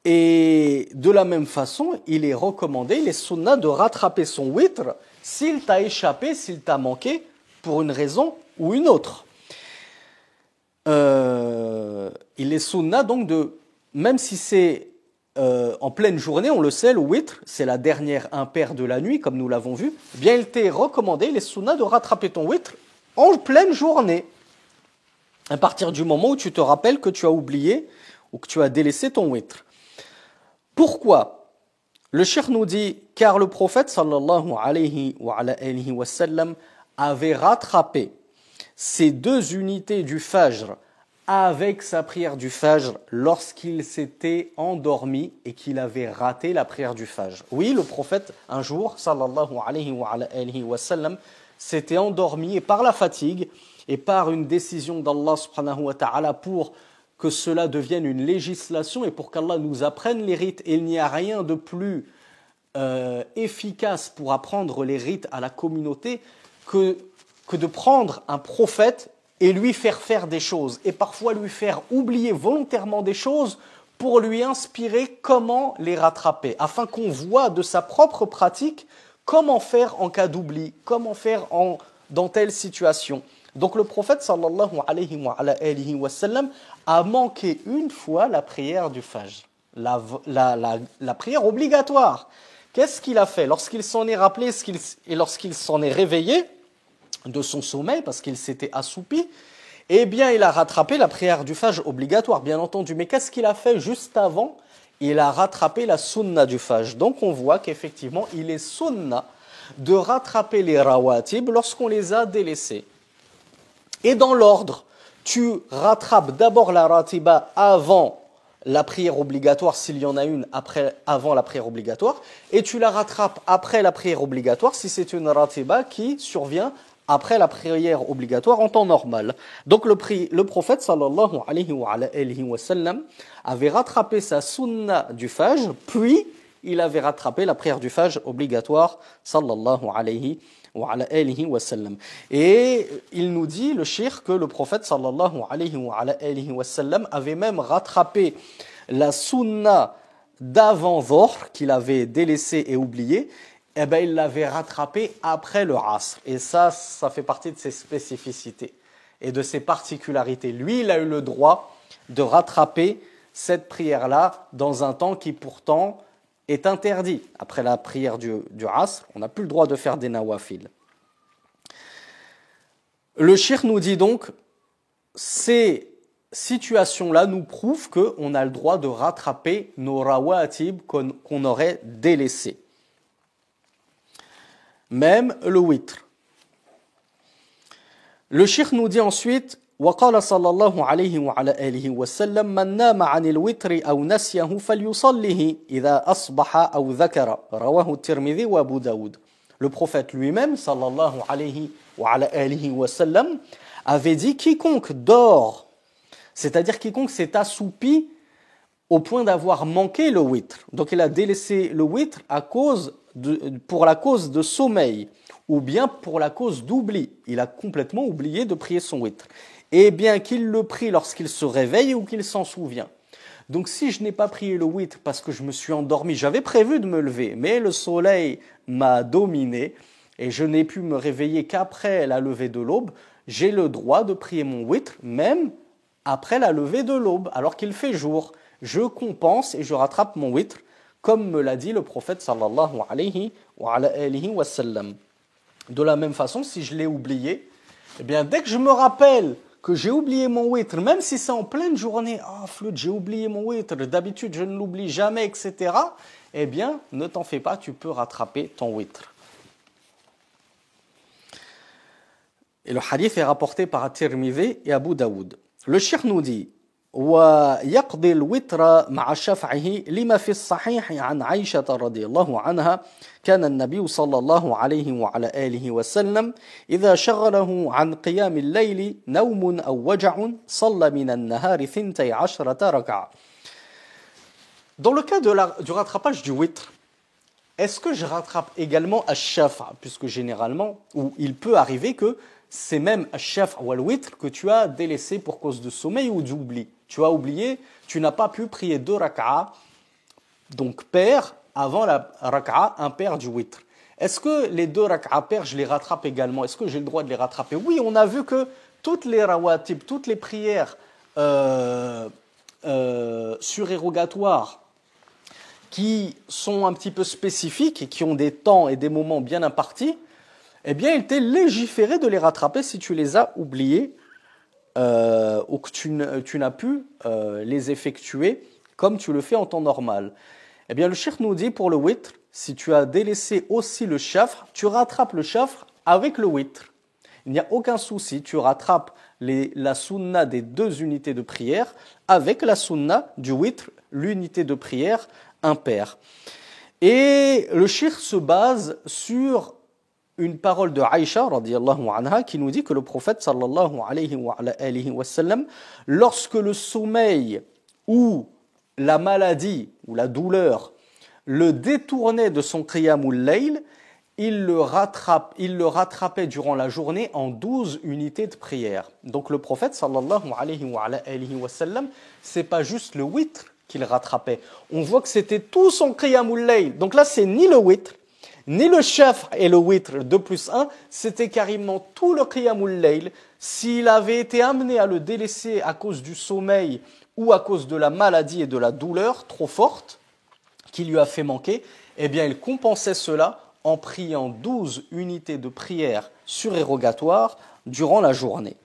Et de la même façon, il est recommandé, il est sunna de rattraper son witr s'il t'a échappé, s'il t'a manqué, pour une raison ou une autre. Il est sunna donc même si c'est en pleine journée, on le sait, le witr, c'est la dernière impaire de la nuit, comme nous l'avons vu, eh bien il t'est recommandé, il est sunna de rattraper ton witr en pleine journée, à partir du moment où tu te rappelles que tu as oublié ou que tu as délaissé ton witr. Pourquoi? Le cheikh nous dit, car le prophète sallallahu alayhi wa sallam avait rattrapé ces deux unités du fajr avec sa prière du fajr lorsqu'il s'était endormi et qu'il avait raté la prière du fajr. Oui, le prophète, un jour, sallallahu alayhi wa sallam, s'était endormi et par la fatigue et par une décision d'Allah subhanahu wa ta'ala pour que cela devienne une législation et pour qu'Allah nous apprenne les rites. Et il n'y a rien de plus efficace pour apprendre les rites à la communauté que de prendre un prophète et lui faire des choses, et parfois lui faire oublier volontairement des choses pour lui inspirer comment les rattraper, afin qu'on voit de sa propre pratique comment faire en cas d'oubli, comment faire dans telle situation. Donc le prophète sallallahu alayhi wa sallam a manqué une fois la prière du fajr, la prière obligatoire. Qu'est-ce qu'il a fait lorsqu'il s'en est rappelé et lorsqu'il s'en est réveillé de son sommeil, parce qu'il s'était assoupi, eh bien il a rattrapé la prière du fajr obligatoire, bien entendu. Mais qu'est-ce qu'il a fait juste avant? Il a rattrapé la sunna du fajr. Donc on voit qu'effectivement il est sunna de rattraper les rawatib lorsqu'on les a délaissés. Et dans l'ordre, tu rattrapes d'abord la ratiba avant la prière obligatoire, s'il y en a une avant la prière obligatoire, et tu la rattrapes après la prière obligatoire si c'est une ratiba qui survient après la prière obligatoire en temps normal. Donc le prophète sallallahu alayhi wa sallam avait rattrapé sa sunna du fajr, puis il avait rattrapé la prière du fajr obligatoire sallallahu alayhi wa sallam. Et il nous dit, le cheikh, que le prophète sallallahu alayhi wa sallam avait même rattrapé la sunna d'avant Dhuhr qu'il avait délaissé et oublié. Eh bien, il l'avait rattrapé après le Asr. Et ça fait partie de ses spécificités et de ses particularités. Lui, il a eu le droit de rattraper cette prière-là dans un temps qui pourtant est interdit. Après la prière du Asr, on n'a plus le droit de faire des nawafil. Le cheikh nous dit donc, ces situations-là nous prouvent qu'on a le droit de rattraper nos rawatib qu'on aurait délaissés. Même le witr. Le cheikh nous dit ensuite, وقال صلى الله عليه وعلى آله وسلم من نام عن الوتر أو نسيه فليصله إذا أصبح أو ذكر رواه الترمذي وأبو داود. Le prophète lui-même sallallahu alayhi wa alihi wa sallam avait dit, quiconque dort, c'est-à-dire quiconque s'est assoupi au point d'avoir manqué le witr, donc il a délaissé le witr pour la cause de sommeil ou bien pour la cause d'oubli, il a complètement oublié de prier son witr, et bien qu'il le prie lorsqu'il se réveille ou qu'il s'en souvient. Donc si je n'ai pas prié le witr parce que je me suis endormi, j'avais prévu de me lever, mais le soleil m'a dominé et je n'ai pu me réveiller qu'après la levée de l'aube, j'ai le droit de prier mon witr même après la levée de l'aube, alors qu'il fait jour. Je compense et je rattrape mon witr, comme me l'a dit le prophète sallallahu alayhi wa sallam. De la même façon, si je l'ai oublié, eh bien dès que je me rappelle que j'ai oublié mon witr, même si c'est en pleine journée, flûte, j'ai oublié mon witr, d'habitude je ne l'oublie jamais, etc., eh bien, ne t'en fais pas, tu peux rattraper ton witr. Et le hadith est rapporté par At-Tirmidhi et Abu Daoud. Le cheikh nous dit, ويقضي الوتر مع شفعه لما في الصحيح عن عائشة رضي الله عنها كان النبي صلى الله عليه وعلى آله وسلم إذا شغله عن قيام الليل نوم أو وجع صلى من النهار 12 ركعة. Dans le cas du rattrapage du witr, est-ce que je rattrape également ash-shaf', puisque généralement, ou il peut arriver que c'est même ash-shaf' ou al-witr que tu as délaissé pour cause de sommeil ou d'oubli. Tu as oublié, tu n'as pas pu prier 2 rak'a donc paires avant la raka'a impaire du witr. Est-ce que les deux raka'a paires, je les rattrape également? Est-ce que j'ai le droit de les rattraper? Oui, on a vu que toutes les rawatib, toutes les prières surérogatoires qui sont un petit peu spécifiques et qui ont des temps et des moments bien impartis, eh bien, il t'est légiféré de les rattraper si tu les as oubliés ou que tu n'as pu les effectuer comme tu le fais en temps normal. Eh bien, le cheikh nous dit pour le witr, si tu as délaissé aussi le shafr, tu rattrapes le shafr avec le witr. Il n'y a aucun souci, tu rattrapes la sunna des deux unités de prière avec la sunna du witr, l'unité de prière impaire. Et le cheikh se base sur une parole de Aïcha radiyallahu anha qui nous dit que le prophète sallallahu alayhi wa sallam, lorsque le sommeil ou la maladie ou la douleur le détournait de son qiyamul layl, il le rattrapait durant la journée en 12 unités de prière. Donc le prophète sallallahu alayhi wa sallam, c'est pas juste le witr qu'il rattrapait. On voit que c'était tout son qiyamul layl. Donc là, c'est ni le witr, ni le shafr et le witr 2 plus 1, c'était carrément tout le qiyamul layl. S'il avait été amené à le délaisser à cause du sommeil ou à cause de la maladie et de la douleur trop forte qui lui a fait manquer, eh bien il compensait cela en priant 12 unités de prière surérogatoires durant la journée.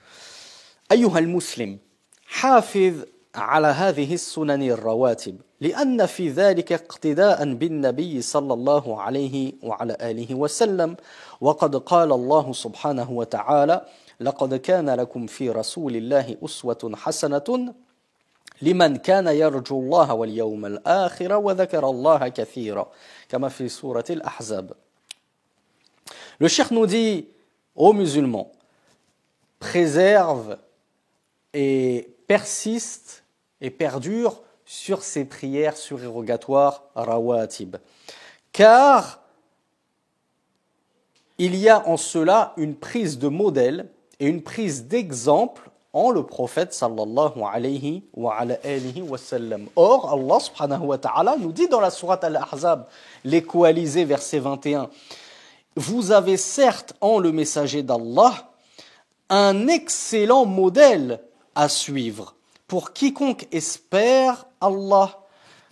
أيها المسلم حافظ على هذه السنن الرواتب لأن في ذلك اقتداء بالنبي صلى الله عليه وعلى آله وسلم وقد قال الله سبحانه وتعالى لقد كان لكم في رسول الله أسوة حسنة لمن كان يرجو الله واليوم الآخر وذكر الله كثيرا كما في سورة الأحزاب. Le cheikh nous dit aux musulmans, préserve et persiste et perdure sur ces prières surérogatoires rawatib. Car il y a en cela une prise de modèle et une prise d'exemple en le prophète sallallahu alayhi wa sallam. Or, Allah subhanahu wa ta'ala nous dit dans la sourate Al-Ahzab, les coalisés, verset 21, vous avez certes en le messager d'Allah un excellent modèle à suivre pour quiconque espère Allah,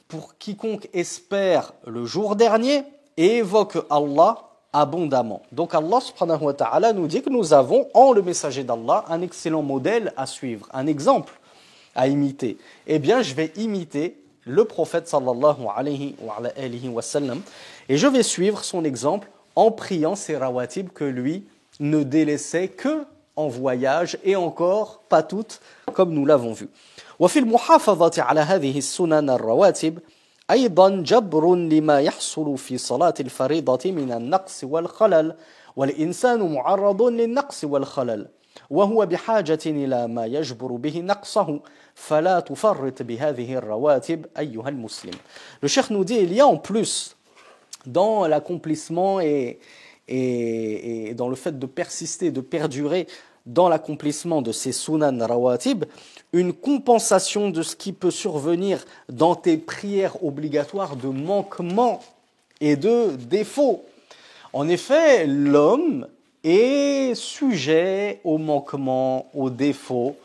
pour quiconque espère le jour dernier et évoque Allah abondamment. Donc Allah subhanahu wa ta'ala nous dit que nous avons en le messager d'Allah un excellent modèle à suivre, un exemple à imiter. Eh bien, je vais imiter le prophète sallallahu alayhi wa sallam et je vais suivre son exemple en priant ces rawatib que lui ne délaissait que en voyage et encore pas toutes comme nous l'avons vu. وفي المحافظة على هذه السنن الرواتب أيضا جبر لما يحصل في صلاة الفريضة من النقص والخلل والإنسان معرض للنقص والخلل وهو بحاجة إلى ما يجبر به نقصه فلا تفرط بهذه الرواتب أيها المسلم. Le cheikh nous dit il y a en plus dans l'accomplissement et dans le fait de persister, de perdurer dans l'accomplissement de ces sunan rawatib, une compensation de ce qui peut survenir dans tes prières obligatoires de manquements et de défauts. En effet, l'homme est sujet aux manquements, aux défauts,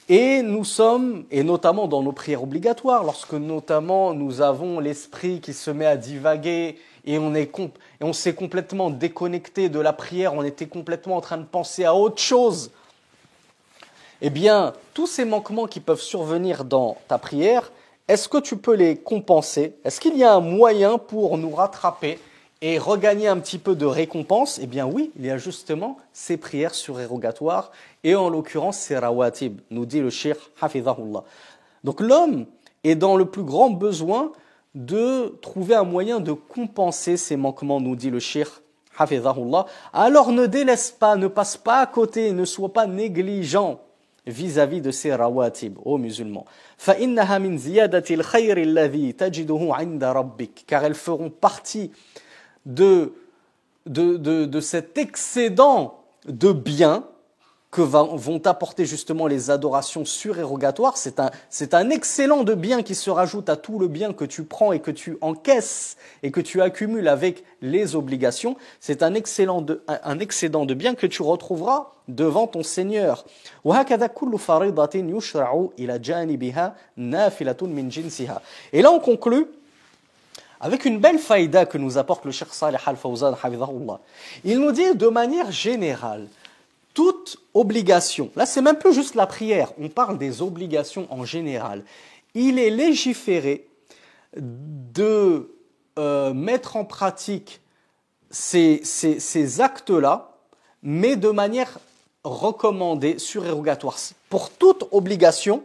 et nous sommes, et notamment dans nos prières obligatoires, lorsque notamment nous avons l'esprit qui se met à divaguer et on s'est complètement déconnecté de la prière, on était complètement en train de penser à autre chose. Eh bien, tous ces manquements qui peuvent survenir dans ta prière, est-ce que tu peux les compenser? Est-ce qu'il y a un moyen pour nous rattraper et regagner un petit peu de récompense? Eh bien oui, il y a justement ces prières surérogatoires et en l'occurrence ces rawatib, nous dit le cheikh hafizahullah. Donc l'homme est dans le plus grand besoin de trouver un moyen de compenser ces manquements, nous dit le cheikh hafizahullah. Alors ne délaisse pas, ne passe pas à côté, ne sois pas négligent vis-à-vis de ces rawatib, ô musulmans. فَإِنَّهَا مِنْ زِيَادَةِ الْخَيْرِ الَّذِي تَجِدُهُ عِنْدَ رَبِّكَ. Car elles feront partie de cet excédent de bien vont apporter justement les adorations surérogatoires. C'est un excellent de bien qui se rajoute à tout le bien que tu prends et que tu encaisses et que tu accumules avec les obligations. C'est un excédent de bien que tu retrouveras devant ton Seigneur. Et là on conclut avec une belle faïda que nous apporte le Cheikh Salih Al-Fawzan hafidhahullah. Il nous dit de manière générale, toute obligation, là c'est même plus juste la prière, on parle des obligations en général. Il est légiféré de mettre en pratique ces actes-là, mais de manière recommandée, surérogatoire. Pour toute obligation,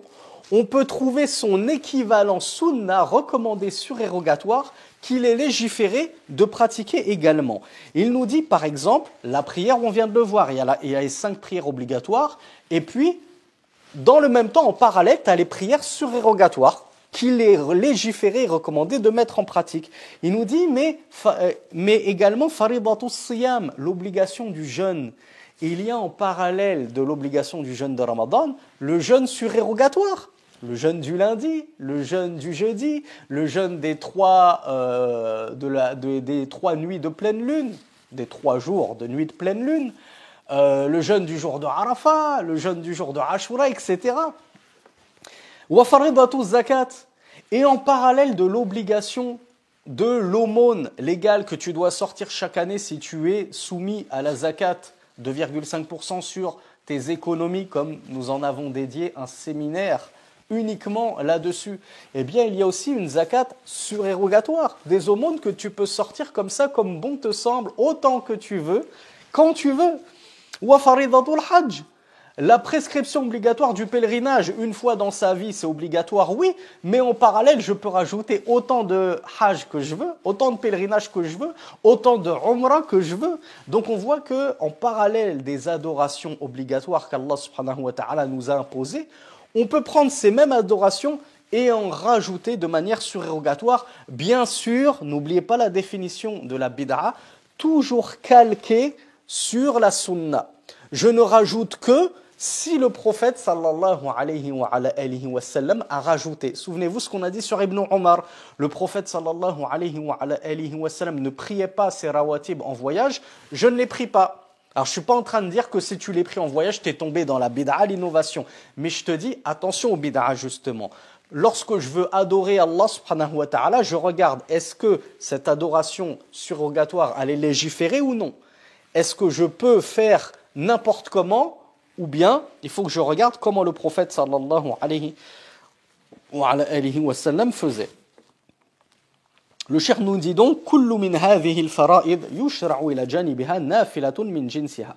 on peut trouver son équivalent sunna recommandé surérogatoire qu'il est légiféré de pratiquer également. Il nous dit par exemple, la prière, on vient de le voir, il y a les 5 prières obligatoires, et puis dans le même temps, en parallèle, tu as les prières surérogatoires qu'il est légiféré et recommandé de mettre en pratique. Il nous dit, mais également faridatus siyam, l'obligation du jeûne. Il y a en parallèle de l'obligation du jeûne de Ramadan, le jeûne surérogatoire. Le jeûne du lundi, le jeûne du jeudi, le jeûne des 3 nuits de pleine lune, des 3 jours de nuit de pleine lune, le jeûne du jour de Arafat, le jeûne du jour de Ashura, etc. Wa faridatu zakat. Et en parallèle de l'obligation de l'aumône légale que tu dois sortir chaque année si tu es soumis à la zakat, 2,5% sur tes économies, comme nous en avons dédié un séminaire uniquement là-dessus, eh bien il y a aussi une zakat surérogatoire, des aumônes que tu peux sortir comme ça, comme bon te semble, autant que tu veux, quand tu veux. Wa faridatul hajj, la prescription obligatoire du pèlerinage, une fois dans sa vie, c'est obligatoire, oui, mais en parallèle, je peux rajouter autant de hajj que je veux, autant de pèlerinage que je veux, autant de umrah que je veux. Donc on voit que en parallèle des adorations obligatoires qu'Allah subhanahu wa ta'ala nous a imposées, on peut prendre ces mêmes adorations et en rajouter de manière surérogatoire. Bien sûr, n'oubliez pas la définition de la bid'a, toujours calquée sur la sunna. Je ne rajoute que si le prophète sallallahu alayhi wa sallam a rajouté. Souvenez-vous ce qu'on a dit sur Ibn Omar. Le prophète sallallahu alayhi wa sallam ne priait pas ses rawatib en voyage. Je ne les prie pas. Alors, je ne suis pas en train de dire que si tu les pris en voyage, tu es tombé dans la bid'a, l'innovation. Mais je te dis, attention aux bid'a, justement. Lorsque je veux adorer Allah subhanahu wa ta'ala, je regarde, est-ce que cette adoration surrogatoire, elle est légiférée ou non? Est-ce que je peux faire n'importe comment? Ou bien, il faut que je regarde comment le prophète sallallahu alayhi wa sallam faisait. Le cheikh nous dit donc kullu min hadhihi al-fara'id yushra'u ila janibiha nafilatun min jinsiha.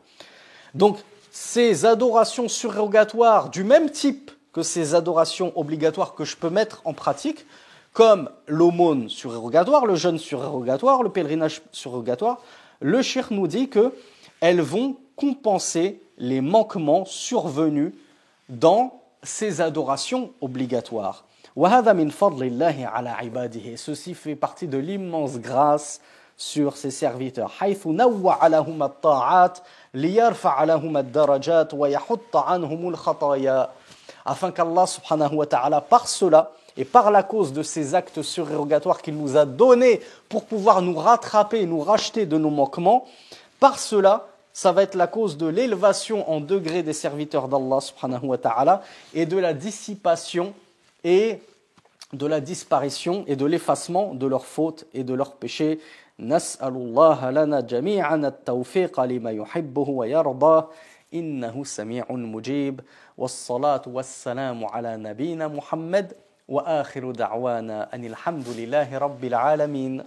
Donc ces adorations surrogatoires du même type que ces adorations obligatoires que je peux mettre en pratique, comme l'aumône surrogatoire, le jeûne surrogatoire, le pèlerinage surrogatoire, le cheikh nous dit que elles vont compenser les manquements survenus dans ces adorations obligatoires. وهذا من فضل الله على عباده. Ceci fait partie de l'immense grâce sur ses serviteurs. حيث نوع لهم الطاعات ليرفع لهم الدرجات ويحط عنهم الخطايا. Afin qu'Allah subhanahu wa ta'ala, par cela et par la cause de ces actes surérogatoires qu'il nous a donnés pour pouvoir nous rattraper, nous racheter de nos manquements, par cela, ça va être la cause de l'élévation en degré des serviteurs d'Allah subhanahu wa ta'ala et de la dissipation et de la disparition et de l'effacement de leurs fautes et de leurs péchés. Nas'alullaha lana jami'an at-tawfiq lima yuhibbuhu wa yardah innahu sami'un mujib. Wassalatu wassalamu ala nabina Muhammad wa akhiru da'wana anil hamdulillahi rabbil alamin.